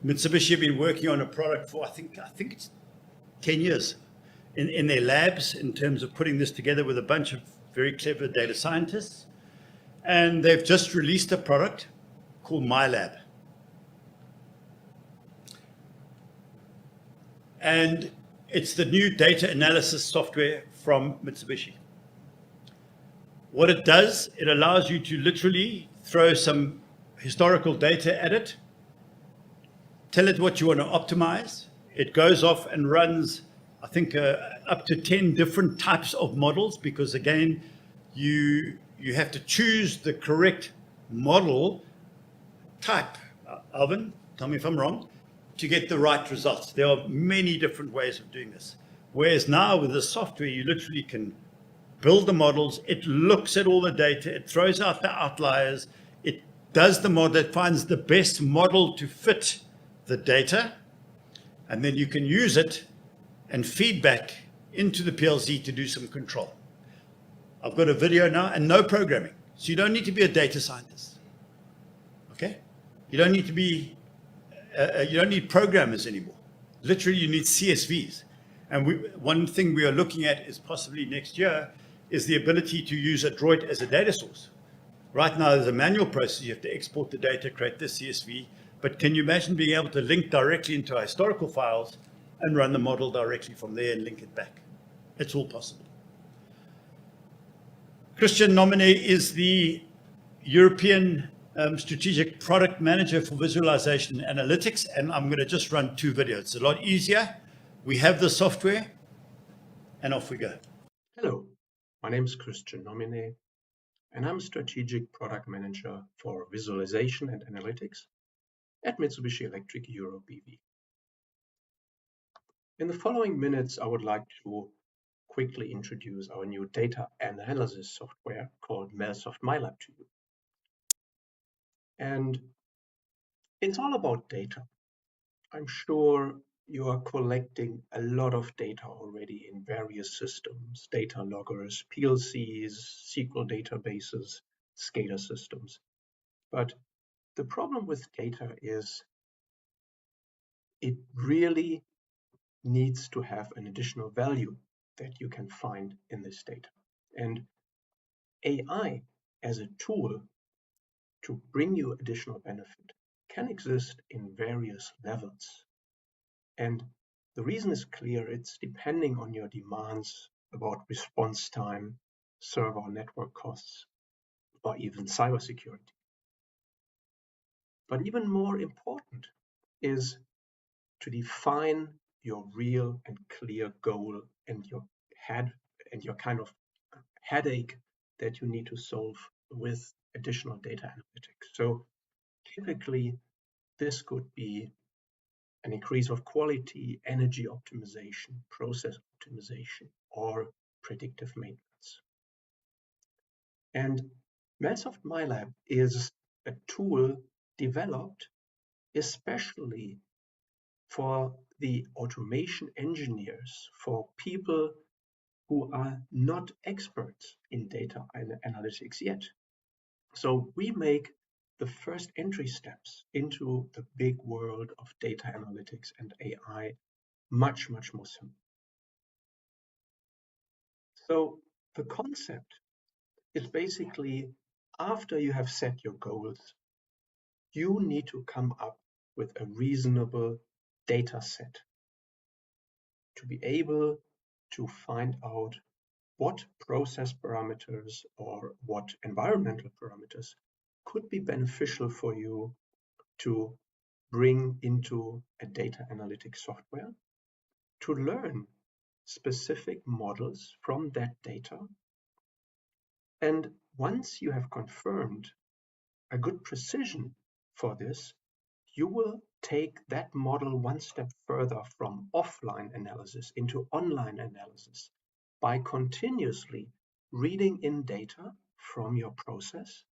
Mitsubishi have been working on a product for, I think it's 10 years in their labs in terms of putting this together with a bunch of very clever data scientists. And they've just released a product called MaiLab. And it's the new data analysis software from Mitsubishi. What it does, it allows you to literally throw some historical data at it, tell it what you want to optimize. It goes off and runs, I think, up to 10 different types of models, because again, you have to choose the correct model type. Alvin, tell me if I'm wrong, to get the right results. There are many different ways of doing this. Whereas now with the software, you literally can build the models, it looks at all the data, it throws out the outliers, it does the model, it finds the best model to fit the data, and then you can use it and feedback into the PLC to do some control. I've got a video now and no programming. So you don't need to be a data scientist. Okay? You don't need to be, you don't need programmers anymore. Literally, you need CSVs. And one thing we are looking at is possibly next year is the ability to use a Droid as a data source. Right now, there's a manual process. You have to export the data, create the CSV. But can you imagine being able to link directly into our historical files and run the model directly from there and link it back? It's all possible. Christian Nomine is the European Strategic Product Manager for Visualization and Analytics, and I'm going to just run 2 videos. It's a lot easier. We have the software, and off we go. Hello, my name is Christian Nomine, and I'm Strategic Product Manager for Visualization and Analytics at Mitsubishi Electric Europe BV. In the following minutes, I would like to quickly introduce our new data analysis software called MELSOFT MaiLab to you. And it's all about data. I'm sure you are collecting a lot of data already in various systems, data loggers, PLCs, SQL databases, SCADA systems. But the problem with data is it really needs to have an additional value that you can find in this data. And AI as a tool to bring you additional benefit can exist in various levels. And the reason is clear, it's depending on your demands about response time, server network costs, or even cybersecurity. But even more important is to define your real and clear goal and your kind of headache that you need to solve with additional data analytics. So typically, this could be an increase of quality, energy optimization, process optimization, or predictive maintenance. And MELSOFT MaiLab is a tool developed especially for the automation engineers, for people who are not experts in data analytics yet. So we make the first entry steps into the big world of data analytics and AI much, much more simple. So the concept is basically, after you have set your goals, you need to come up with a reasonable data set to be able to find out what process parameters or what environmental parameters could be beneficial for you to bring into a data analytics software, to learn specific models from that data. And once you have confirmed a good precision for this, you will take that model one step further from offline analysis into online analysis by continuously reading in data from your process,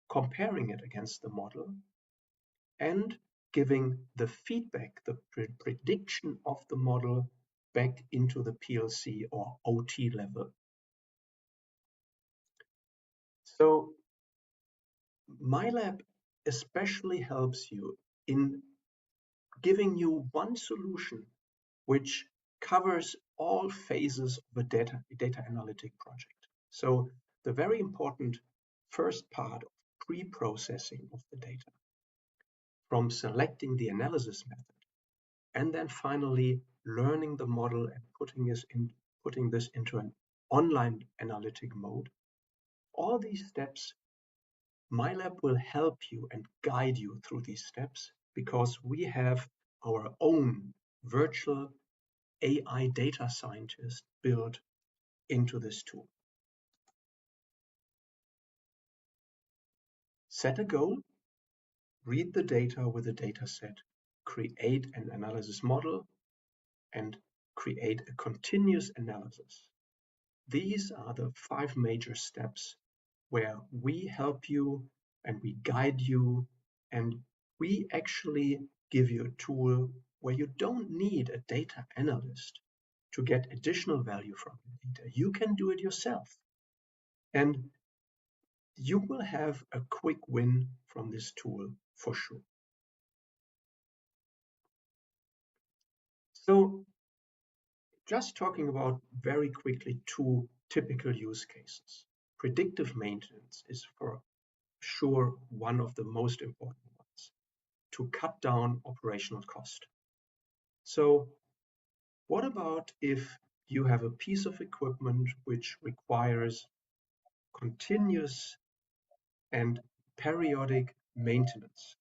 comparing it against the model, and giving the feedback, the prediction of the model back into the PLC or OT level. So MaiLab especially helps you in giving you one solution which covers all phases of a data analytic project. So the very important first part of pre-processing of the data, from selecting the analysis method, and then finally learning the model and putting this into an online analytic mode. All these steps, MaiLab will help you and guide you through these steps because we have our own virtual AI data scientist built into this tool. Set a goal, read the data with a data set, create an analysis model, and create a continuous analysis. These are the 5 major steps where we help you and we guide you, and we actually give you a tool where you don't need a data analyst to get additional value from the data. You can do it yourself. And you will have a quick win from this tool for sure. So just talking about very quickly 2 typical use cases. Predictive maintenance is for sure one of the most important ones to cut down operational cost. So what about if you have a piece of equipment which requires continuous and periodic maintenance,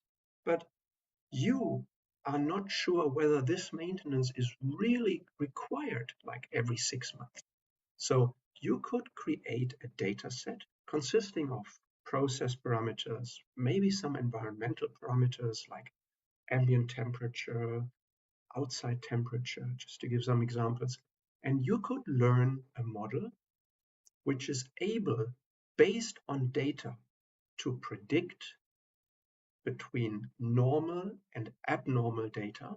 but you are not sure whether this maintenance is really required like every 6 months. So you could create a data set consisting of process parameters, maybe some environmental parameters like ambient temperature, outside temperature, just to give some examples. And you could learn a model which is able, based on data, to predict between normal and abnormal data.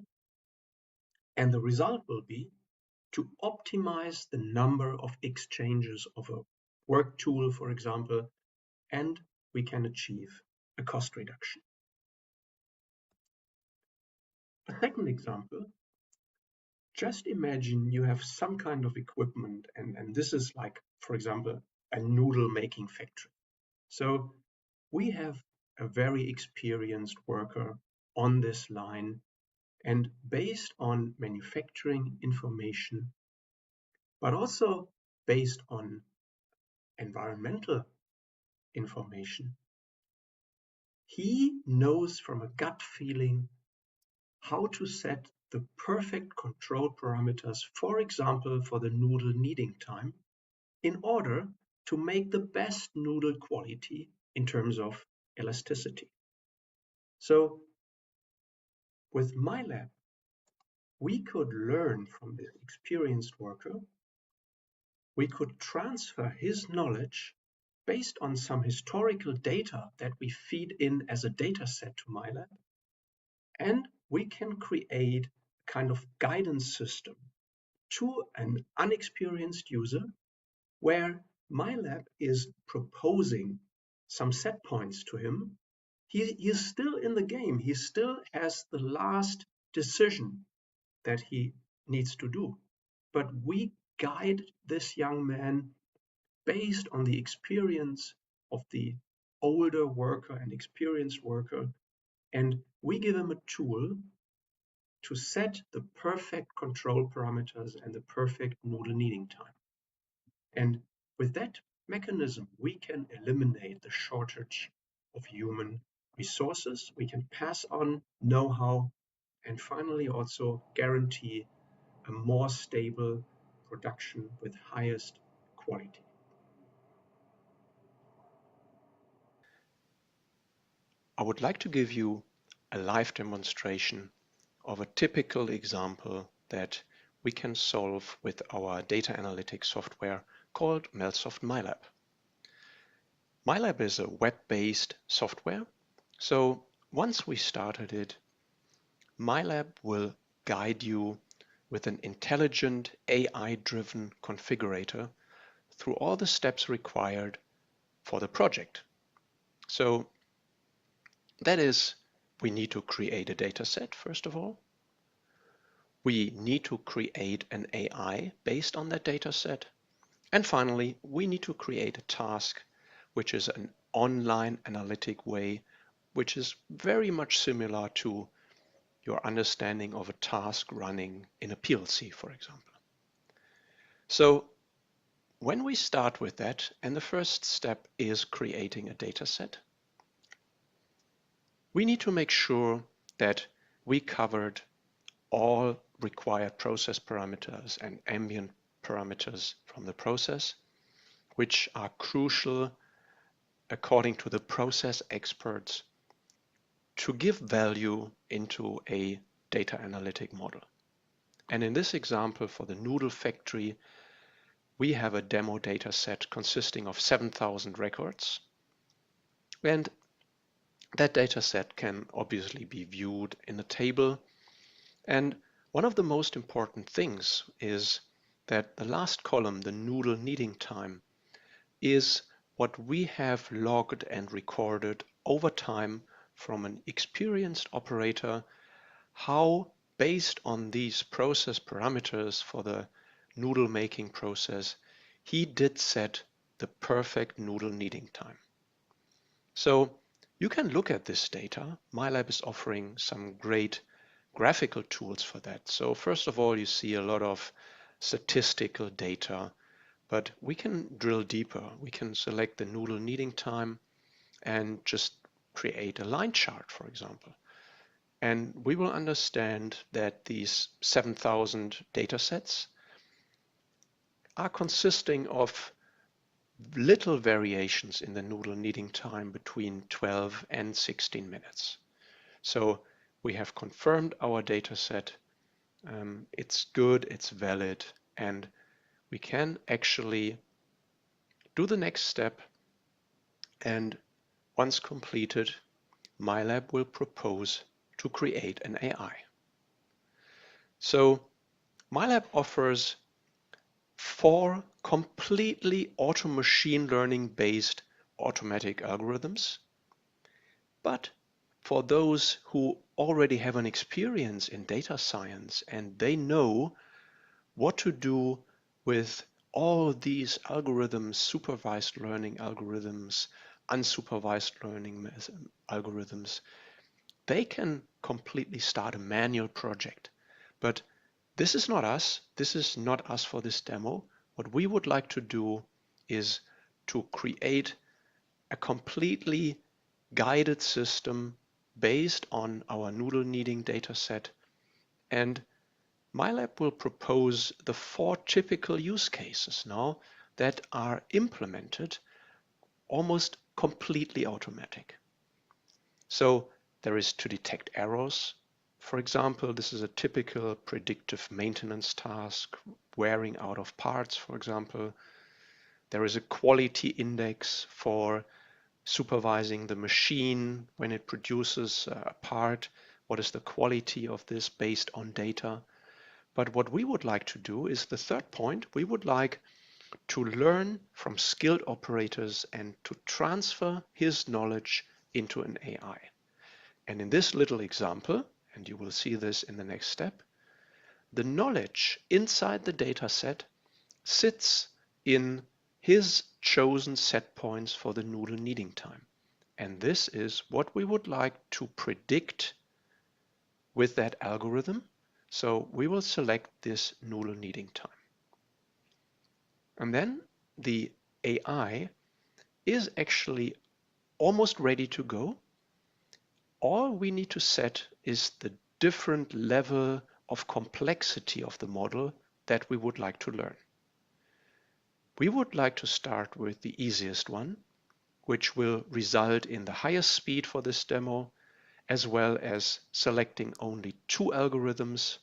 And the result will be to optimize the number of exchanges of a work tool, for example, and we can achieve a cost reduction. A second example, just imagine you have some kind of equipment, and this is like, for example, a noodle making factory. So we have a very experienced worker on this line, and based on manufacturing information, but also based on environmental information, he knows from a gut feeling how to set the perfect control parameters, for example, for the noodle kneading time, in order to make the best noodle quality in terms of elasticity. So with MaiLab, we could learn from the experienced worker. We could transfer his knowledge based on some historical data that we feed in as a data set to MaiLab, and we can create a kind of guidance system to an unexperienced user where MaiLab is proposing some set points to him. He is still in the game. He still has the last decision that he needs to do. But we guide this young man based on the experience of the older worker and experienced worker, and we give him a tool to set the perfect control parameters and the perfect noodle kneading time. And with that mechanism, we can eliminate the shortage of human resources. We can pass on know-how and finally also guarantee a more stable production with highest quality. I would like to give you a live demonstration of a typical example that we can solve with our data analytics software called MELSOFT MaiLab. MaiLab is a web-based software, so once we started it, MaiLab will guide you with an intelligent AI-driven configurator through all the steps required for the project. So that is, we need to create a data set, first of all. We need to create an AI based on that data set. And finally, we need to create a task, which is an online analytic way, which is very much similar to your understanding of a task running in a PLC, for example. So when we start with that, and the first step is creating a data set, we need to make sure that we covered all required process parameters and ambient parameters from the process, which are crucial according to the process experts to give value into a data analytic model. And in this example for the noodle factory, we have a demo data set consisting of 7,000 records. And that data set can obviously be viewed in a table. And one of the most important things is that the last column, the noodle kneading time, is what we have logged and recorded over time from an experienced operator, how based on these process parameters for the noodle making process, he did set the perfect noodle kneading time. So you can look at this data. MaiLab is offering some great graphical tools for that. So first of all, you see a lot of statistical data, but we can drill deeper. We can select the noodle kneading time and just create a line chart, for example. And we will understand that these 7,000 data sets are consisting of little variations in the noodle kneading time between 12 and 16 minutes. So we have confirmed our data set. It's good, it's valid, and we can actually do the next step. And once completed, MaiLab will propose to create an AI. So MaiLab offers 4 completely machine learning based automatic algorithms. But for those who already have an experience in data science and they know what to do with all these algorithms, supervised learning algorithms, unsupervised learning algorithms, they can completely start a manual project. But this is not us. This is not us for this demo. What we would like to do is to create a completely guided system based on our noodle kneading data set. And MaiLab will propose the 4 typical use cases now that are implemented almost completely automatic. So there is to detect errors. For example, this is a typical predictive maintenance task, wearing out of parts, for example. There is a quality index for supervising the machine when it produces a part. What is the quality of this based on data? But what we would like to do is the third point. We would like to learn from skilled operators and to transfer his knowledge into an AI. And in this little example, and you will see this in the next step, the knowledge inside the data set sits in his chosen set points for the noodle kneading time. And this is what we would like to predict with that algorithm. So we will select this noodle kneading time. And then the AI is actually almost ready to go. All we need to set is the different level of complexity of the model that we would like to learn. We would like to start with the easiest one, which will result in the highest speed for this demo, as well as selecting only 2 algorithms.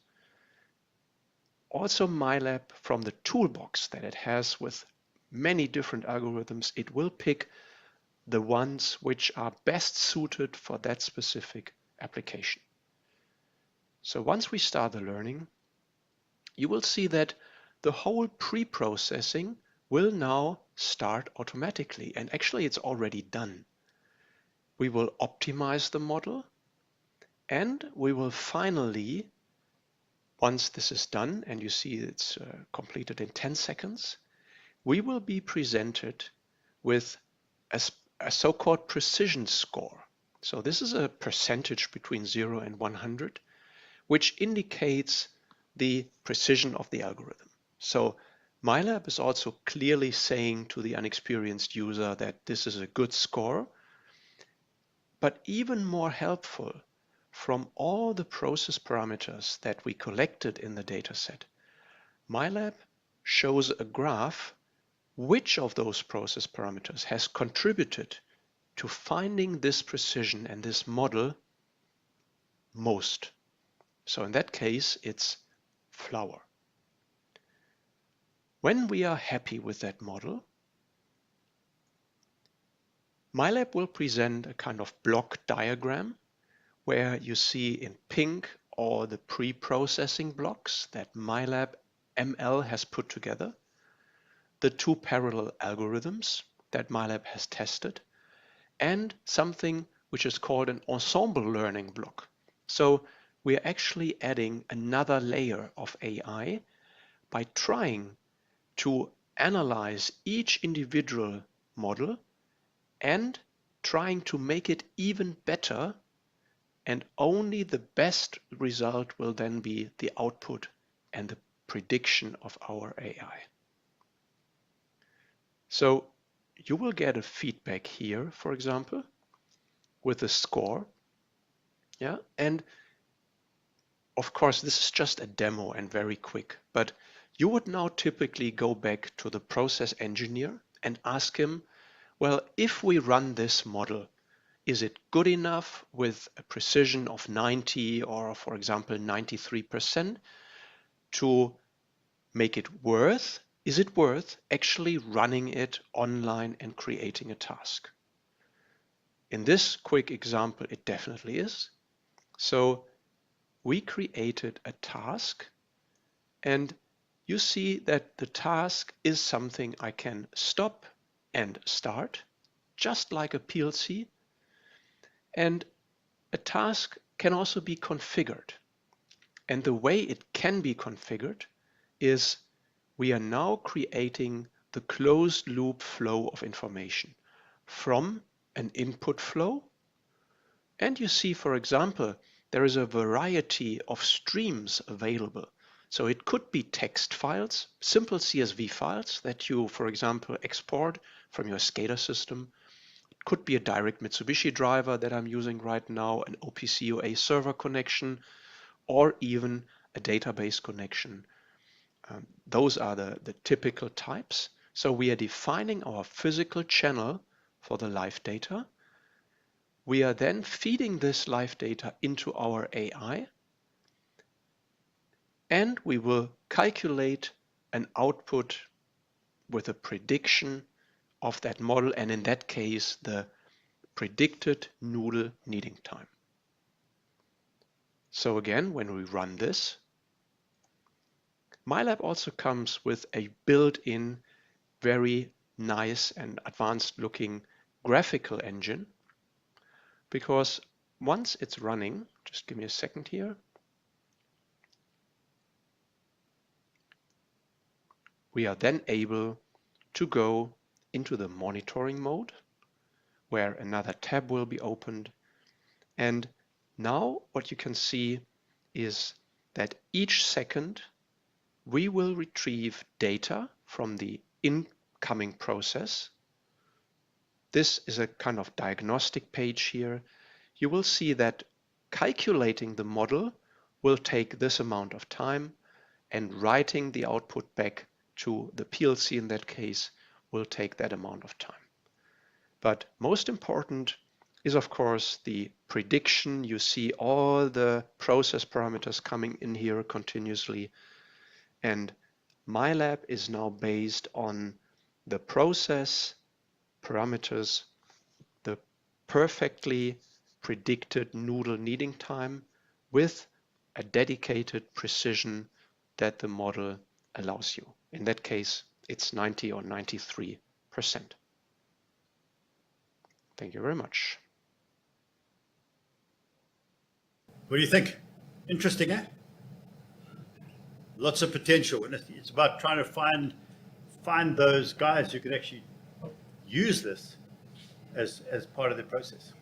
Also MaiLab, from the toolbox that it has with many different algorithms, it will pick the ones which are best suited for that specific application. So once we start the learning, you will see that the whole pre-processing will now start automatically, and actually it's already done. We will optimize the model, and we will finally once this is done, and you see it's completed in 10 seconds, we will be presented with a so-called precision score. So this is a percentage between 0 and 100, which indicates the precision of the algorithm. So MaiLab is also clearly saying to the unexperienced user that this is a good score, but even more helpful, from all the process parameters that we collected in the dataset, MaiLab shows a graph which of those process parameters has contributed to finding this precision and this model most. So in that case, it's flour. When we are happy with that model, MaiLab will present a kind of block diagram where you see in pink all the pre-processing blocks that MaiLab ML has put together, the two parallel algorithms that MaiLab has tested, and something which is called an ensemble learning block. So we are actually adding another layer of AI by trying to analyze each individual model and trying to make it even better, and only the best result will then be the output and the prediction of our AI. So you will get a feedback here, for example, with a score. Yeah, and of course, this is just a demo and very quick, but you would now typically go back to the process engineer and ask him, well, if we run this model, is it good enough with a precision of 90 or, for example, 93% to make it worth? Is it worth actually running it online and creating a task? In this quick example, it definitely is. So we created a task, and you see that the task is something I can stop and start, just like a PLC. And a task can also be configured. And the way it can be configured is we are now creating the closed loop flow of information from an input flow. And you see, for example, there is a variety of streams available. So it could be text files, simple CSV files that you, for example, export from your SCADA system. It could be a direct Mitsubishi driver that I'm using right now, an OPC-UA server connection, or even a database connection. Those are the typical types. So we are defining our physical channel for the live data. We are then feeding this live data into our AI, and we will calculate an output with a prediction of that model, and in that case, the predicted noodle kneading time. So again, when we run this, MaiLab also comes with a built-in, very nice and advanced looking graphical engine, because once it's running, just give me a second here, we are then able to go into the monitoring mode, where another tab will be opened. And now what you can see is that each second we will retrieve data from the incoming process. This is a kind of diagnostic page here. You will see that calculating the model will take this amount of time, and writing the output back to the PLC in that case will take that amount of time. But most important is, of course, the prediction. You see all the process parameters coming in here continuously, and MaiLab is now based on the process parameters, the perfectly predicted noodle kneading time with a dedicated precision that the model allows you. In that case, it's 90 or 93%. Thank you very much. What do you think? Interesting, eh? lots of potential, and it's about trying to find those guys who can actually use this as part of the process.